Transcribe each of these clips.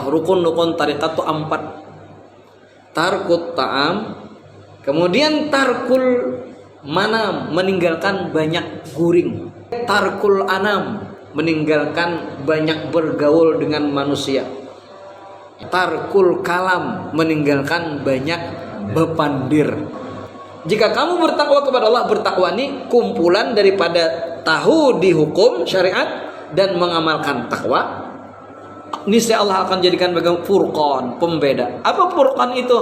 Rukun-rukun tarekat itu 4. Tarkut ta'am, kemudian tarkul manam, meninggalkan banyak guring. Tarkul anam, meninggalkan banyak bergaul dengan manusia. Tarkul kalam, meninggalkan banyak bepandir. Jika kamu bertakwa kepada Allah, bertakwa ini kumpulan daripada tahu di hukum syariat dan mengamalkan takwa. Niscaya Allah akan jadikan bagian furqan, pembeda. Apa furqan itu?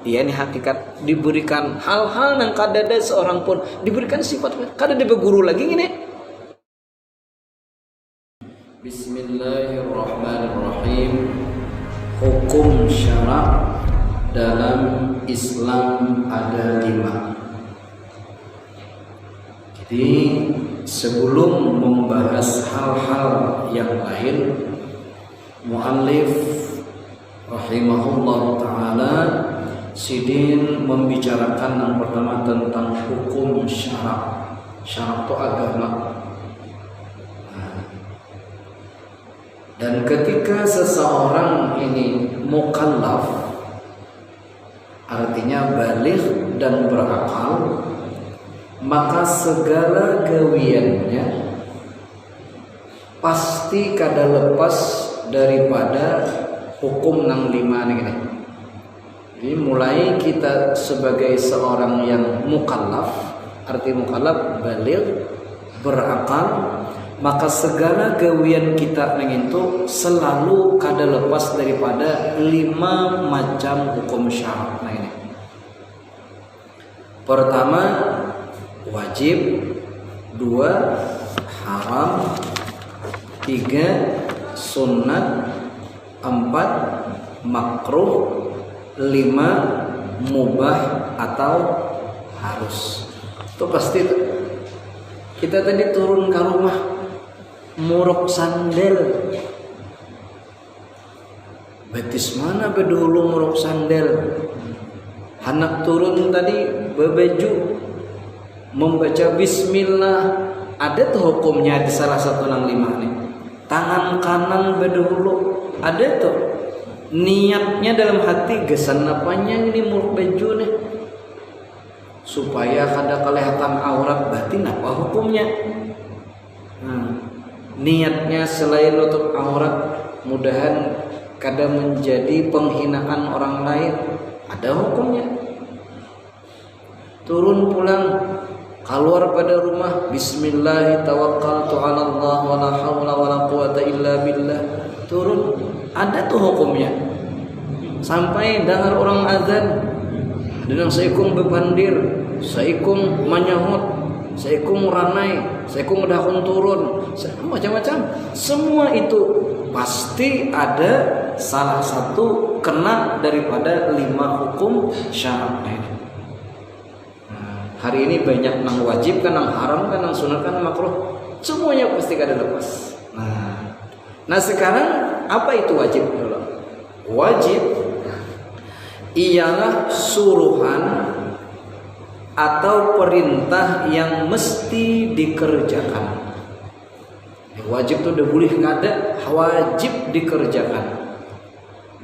Dia ini hakikat diberikan hal-hal yang kadada seorang pun diberikan sifat kadada berguru lagi ini. Bismillahirrahmanirrahim. Hukum syarak dalam Islam ada 5. Jadi sebelum membahas hal-hal yang lain, muallif rahimahullah ta'ala sidin membicarakan yang pertama tentang hukum syarak. Syarak itu agama. Dan ketika seseorang ini mukallaf, artinya baligh dan berakal, maka segala gawiannya pasti kada lepas daripada hukum nang 5 ini. Jadi mulai kita sebagai seorang yang mukallaf, arti mukallaf baligh, berakal, maka segala gawian kita itu selalu kada lepas daripada 5 macam hukum syarak. Nah ini. Pertama wajib, 2 haram, 3 sunnat, 4 makruh, 5 mubah atau harus. Itu pasti tuh. Kita tadi turun ke rumah murok sandal. Betis mana bedulu murok sandal. Anak turun tadi berbaju membaca bismillah. Ada tuh hukumnya di salah satu nang 5 nih. Tangan kanan bedulu ada tuh. Niatnya dalam hati gesan apanya ini murok baju nih. Supaya kada kelihatan aurat batin, apa hukumnya? Niatnya selain nutup aurat, mudahan kada menjadi penghinaan orang lain, ada hukumnya. Turun pulang, keluar pada rumah, bismillah tawakkaltu 'ala Allah wa la haula wa la quwata illa billah. Turun, ada tuh hukumnya. Sampai dengar orang azan, dengan saikung bepandir, saikung manyahut, saikung ranai, saikung dahun turun, macam-macam. Semua itu pasti ada salah satu kena daripada 5 hukum syarak. Hari ini banyak nang wajib kan, nang haram kan, nang sunat kan, makruh. Semuanya pasti kada lepas. Nah sekarang apa itu wajib? Wajib ialah suruhan atau perintah yang mesti dikerjakan. Wajib itu udah boleh kada, wajib dikerjakan.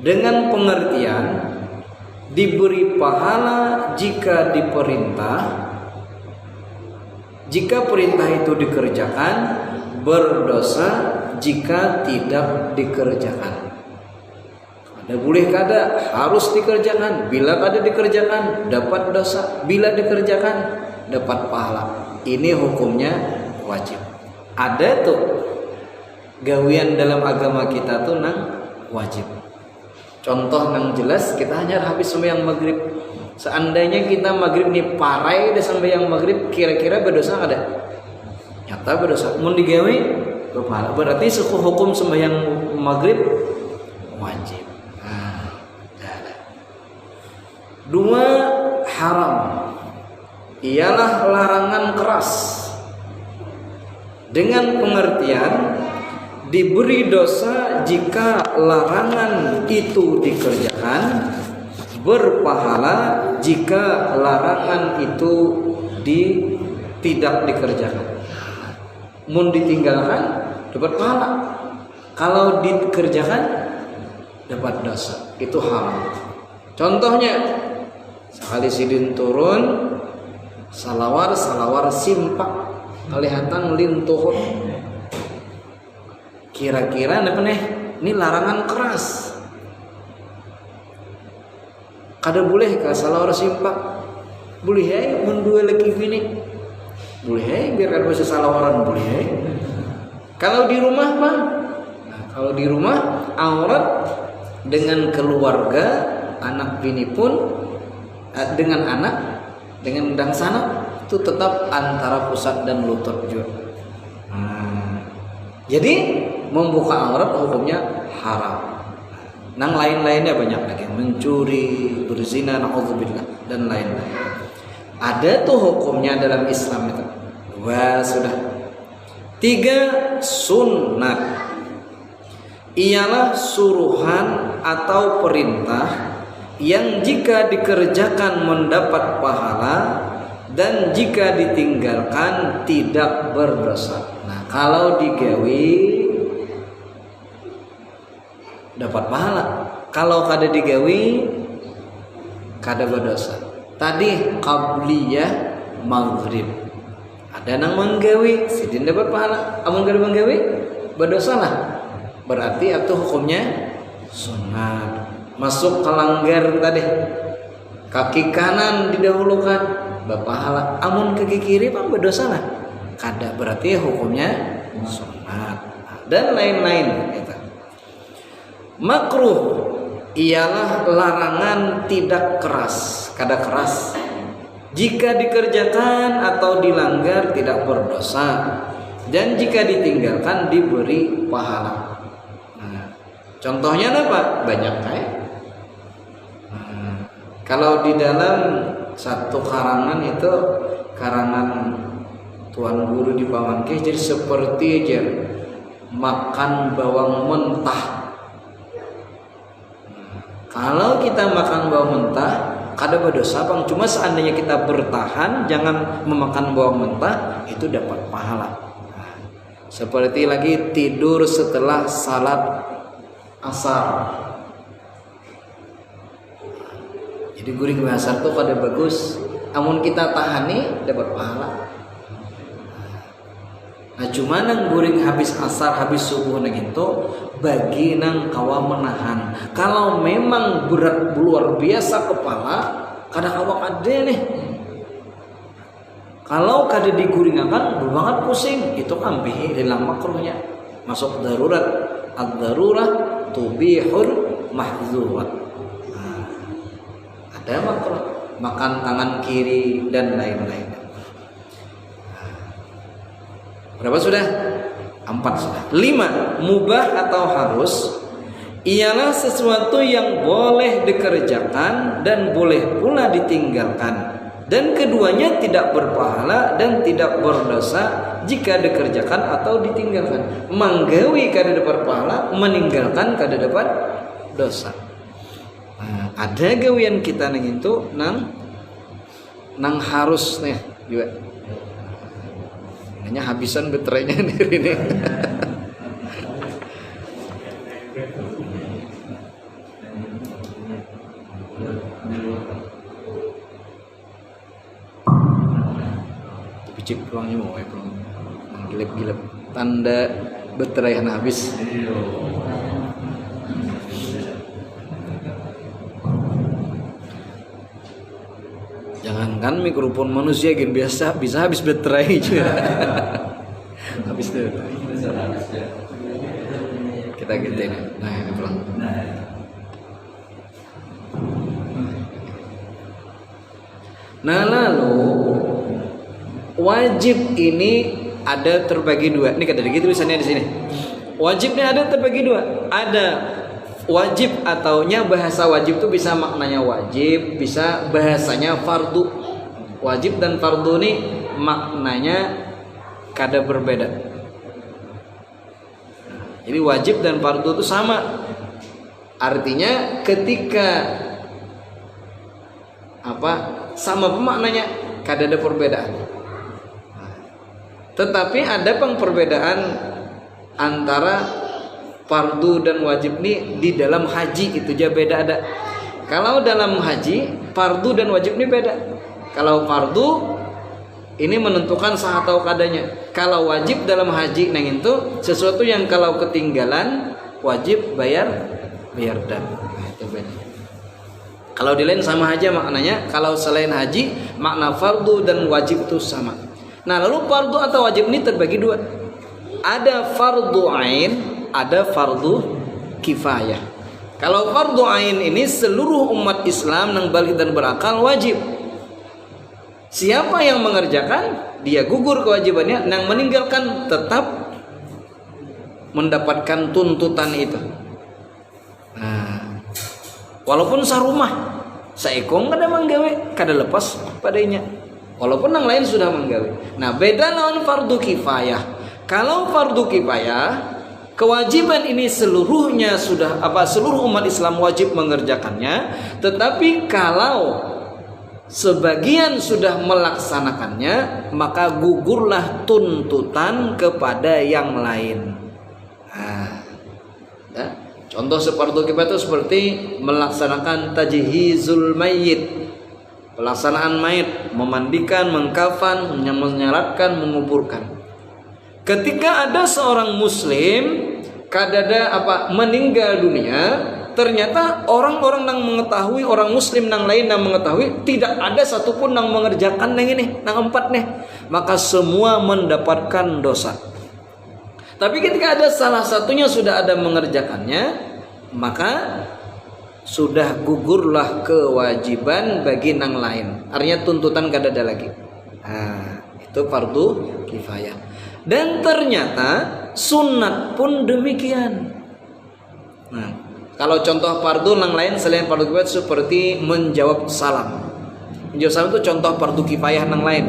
Dengan pengertian diberi pahala jika diperintah, jika perintah itu dikerjakan, berdosa jika tidak dikerjakan. Ada boleh kada, harus dikerjakan. Bila kada dikerjakan dapat dosa, bila dikerjakan dapat pahala. Ini hukumnya wajib. Ada tuh gawian dalam agama kita tuh nang wajib. Contoh nang jelas, kita hanya habis sembahyang maghrib. Seandainya kita maghrib nih parai udah sembahyang maghrib, kira-kira berdosa kada? Nyata berdosa. Mun digawe berpahala. Berarti hukum sembahyang maghrib wajib. 2 haram ialah larangan keras. Dengan pengertian diberi dosa jika larangan itu dikerjakan, berpahala jika larangan itu tidak dikerjakan. Mun ditinggalkan dapat pahala, kalau dikerjakan dapat dosa. Itu haram. Contohnya sekali sidin turun salawar simpak kelihatan lintuhut. Kira-kira apa nih? Ini larangan keras. Kada boleh ka salawar simpak. Boleh ya mendua lagi ini. Boleh ya biar kada bisa salawaran boleh ya. Kalau di rumah Pak, nah, kalau di rumah aurat dengan keluarga, anak bini pun dengan anak, dengan dangsana itu tetap antara pusat dan lutut juga. Jadi membuka aurat hukumnya haram. Nang lain-lainnya banyak lagi, mencuri, berzina, naudzubillah dan lain-lain. Ada tuh hukumnya dalam Islam itu. Wah sudah. 3 sunnat ialah suruhan atau perintah yang jika dikerjakan mendapat pahala dan jika ditinggalkan tidak berdosa. Nah, kalau digawi dapat pahala, kalau kada digawi kada berdosa. Tadi qabliyah maghrib ada nang menggawi sidin dapat pahala, amun kada menggawi berdosa lah. Berarti itu hukumnya sunat. Masuk ke langgar tadi kaki kanan didahulukan berpahala, amun kaki kiri pun berdosa lah. Kada, berarti hukumnya sunat dan lain-lain gitu. Makruh ialah larangan tidak keras, kada keras. Jika dikerjakan atau dilanggar tidak berdosa, dan jika ditinggalkan diberi pahala. Nah, contohnya apa? Banyak kayak. Kalau di dalam satu karangan itu karangan Tuan Guru di Pamangke, jadi seperti aja makan bawang mentah. Kalau kita makan bawang mentah kada berdosa bang, cuma seandainya kita bertahan jangan memakan bawang mentah itu dapat pahala. Seperti lagi tidur setelah salat asar, jadi guring asar tuh kada bagus, amun kita tahani dapat pahala. Nah cuma nang guring habis asar habis subuh nang itu bagi nang kawa menahan. Kalau memang berat luar biasa kepala kada kawa kade nih. Kalau kada diguringakan banget pusing, itu kan bihi dalam makruhnya. Masuk darurat, ad-darurah tubihul mahzurat. Nah, ada makruh makan tangan kiri dan lain-lain. Berapa sudah? 4 sudah. 5. Mubah atau harus ialah sesuatu yang boleh dikerjakan dan boleh pula ditinggalkan, dan keduanya tidak berpahala dan tidak berdosa jika dikerjakan atau ditinggalkan. Manggawi kada dapat pahala, meninggalkan kada dapat dosa. Nah, ada gawian kita nang itu nang harus nih juga. Hanya habisan baterainya dari ini. Picik peluangnya mau ya peluang gilep-gilep tanda baterai yang habis. Jangankan mikrofon manusia gini biasa bisa habis baterai juga. Habis deh. Kita gituin. Nah, ini pulang. Nah, lalu wajib ini ada terbagi 2. Ini kata gitu tulisannya di sini. Wajibnya ada terbagi 2. Ada wajib ataunya bahasa wajib itu bisa maknanya wajib, bisa bahasanya fardu. Wajib dan fardu ini maknanya kada berbeda. Jadi wajib dan fardu itu sama. Artinya ketika sama pemaknanya, kada ada perbedaan. Tetapi ada perbedaan antara fardu dan wajib ini di dalam haji itu aja beda ada. Kalau dalam haji fardu dan wajib ini beda. Kalau fardu ini menentukan sah atau kadanya. Kalau wajib dalam haji neng itu sesuatu yang kalau ketinggalan wajib bayar dan. Nah, itu beda. Kalau di lain sama aja maknanya. Kalau selain haji makna fardu dan wajib itu sama. Nah, lalu fardu atau wajib ini terbagi dua. Ada fardu ain, ada fardu kifayah. Kalau fardu ain ini seluruh umat Islam yang balik dan berakal wajib. Siapa yang mengerjakan, dia gugur kewajibannya. Yang meninggalkan tetap mendapatkan tuntutan itu. Nah, walaupun sarumah, saikong kada menggawe, kada lepas padanya. Walaupun yang lain sudah menggawe. Nah, beda lawan fardu kifayah. Kalau fardu kifayah, kewajiban ini seluruhnya sudah seluruh umat Islam wajib mengerjakannya, tetapi kalau sebagian sudah melaksanakannya, maka gugurlah tuntutan kepada yang lain. Nah, ya. Contoh fardu kifayah itu seperti melaksanakan tajhizul mayyit, pelaksanaan mayit, memandikan, mengkafan, menyalatkan, menguburkan. Ketika ada seorang muslim kadada meninggal dunia, ternyata orang-orang yang mengetahui, orang muslim yang lain yang mengetahui, tidak ada satupun yang mengerjakan yang ini, yang empat nih, maka semua mendapatkan dosa. Tapi ketika ada salah satunya sudah ada mengerjakannya, maka sudah gugurlah kewajiban bagi yang lain. Artinya tuntutan kada ada lagi. Nah, itu fardu kifayah. Dan ternyata sunat pun demikian. Nah, kalau contoh fardu yang lain selain fardu kifayah seperti menjawab salam. Menjawab salam itu contoh fardu kifayah yang lain.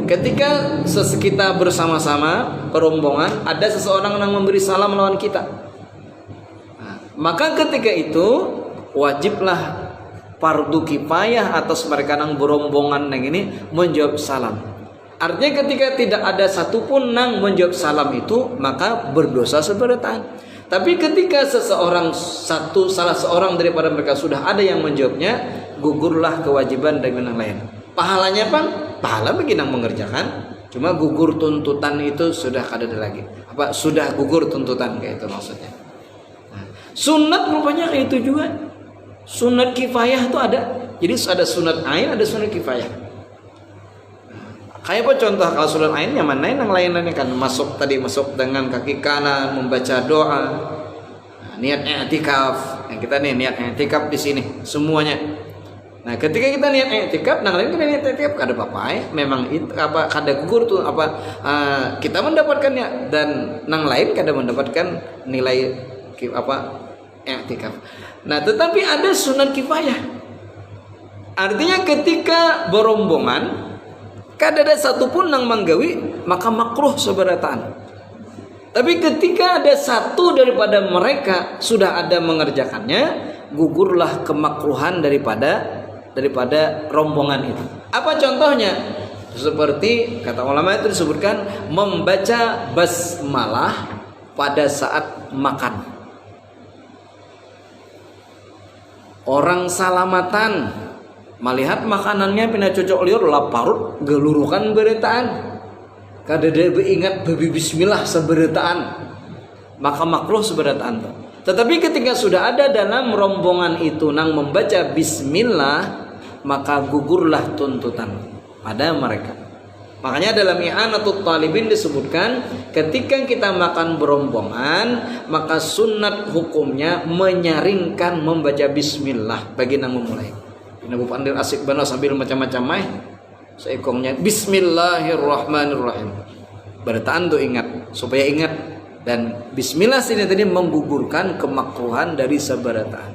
Ketika kita bersama-sama perombongan, ada seseorang yang memberi salam lawan kita. Nah, maka ketika itu wajiblah fardu kifayah atas mereka yang berombongan yang ini menjawab salam. Artinya ketika tidak ada satupun yang menjawab salam itu, maka berdosa seberatan. Tapi ketika salah seorang daripada mereka sudah ada yang menjawabnya, gugurlah kewajiban dengan yang lain. Pahalanya apa? Pahala bagi yang mengerjakan, cuma gugur tuntutan itu sudah kada ada lagi. Sudah gugur tuntutan, kayak itu maksudnya. Nah, sunat rupanya kayak itu juga. Sunat kifayah itu ada. Jadi ada sunat ain, ada sunat kifayah. Kayak apa contoh kalau sunat ain yang mana yang lain-lainnya kan masuk dengan kaki kanan membaca doa. Nah, niat i'tikaf. Nah, kita nih niat i'tikaf di sini semuanya. Nah, ketika kita niat i'tikaf, yang lain kita niat i'tikaf kada apa-apa, memang itu kada gugur tuh kita mendapatkannya dan yang lain kada mendapatkan nilai i'tikaf. Nah, tetapi ada sunat kifayah. Artinya ketika berombongan kada ada satupun yang menggawi, maka makruh seberataan. Tapi ketika ada satu daripada mereka sudah ada mengerjakannya, gugurlah kemakruhan daripada rombongan itu. Apa contohnya? Seperti kata ulama itu disebutkan membaca basmalah pada saat makan. Orang salamatan melihat makanannya pina cocok liur laparut gelurukan beretaan kada ada ingat babi bismillah seberetaan, maka makruh seberetaan. Tetapi ketika sudah ada dalam rombongan itu nang membaca bismillah, maka gugurlah tuntutan pada mereka. Makanya dalam I'anatul Talibin disebutkan ketika kita makan berombongan, maka sunat hukumnya menyaringkan membaca bismillah bagi nang memulai. Nabu pandir asik bana sambil macam-macam seikongnya bismillahirrahmanirrahim. Bertaan tuh ingat supaya ingat, dan bismillah sini tadi menggugurkan kemakruhan dari seberataan.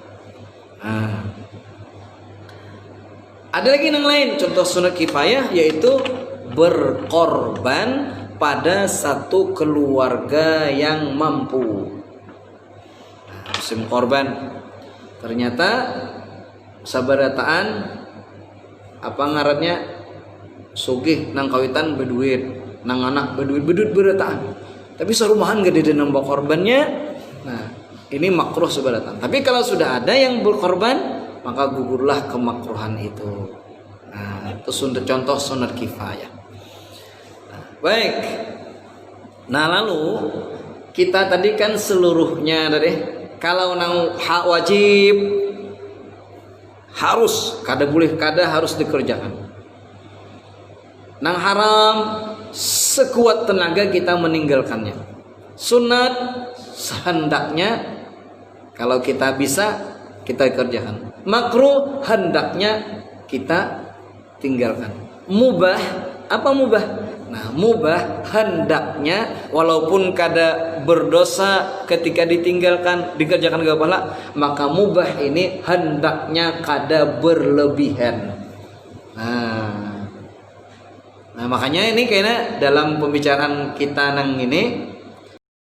Ada lagi yang lain contoh sunat kifayah yaitu berkorban pada satu keluarga yang mampu. Musim korban ternyata sabarataan ngarannya sugih nang kawitan berduit, nang anak berduit berataan, tapi sarumahan gede nambah korbannya. Nah, ini makruh sebalatan. Tapi kalau sudah ada yang berkorban, maka gugurlah kemakruhan itu. Nah, itu contoh sunat kifayah. Baik. Nah, lalu kita tadi kan seluruhnya tadi kalau nang hak wajib harus kada harus dikerjakan. Nang haram sekuat tenaga kita meninggalkannya. Sunat sehendaknya kalau kita bisa kita kerjakan. Makruh hendaknya kita tinggalkan. Mubah, apa mubah? Nah, mubah hendaknya walaupun kada berdosa ketika ditinggalkan, dikerjakan gak pahala, maka mubah ini hendaknya kada berlebihan. Nah, makanya ini kayaknya dalam pembicaraan kita nang ini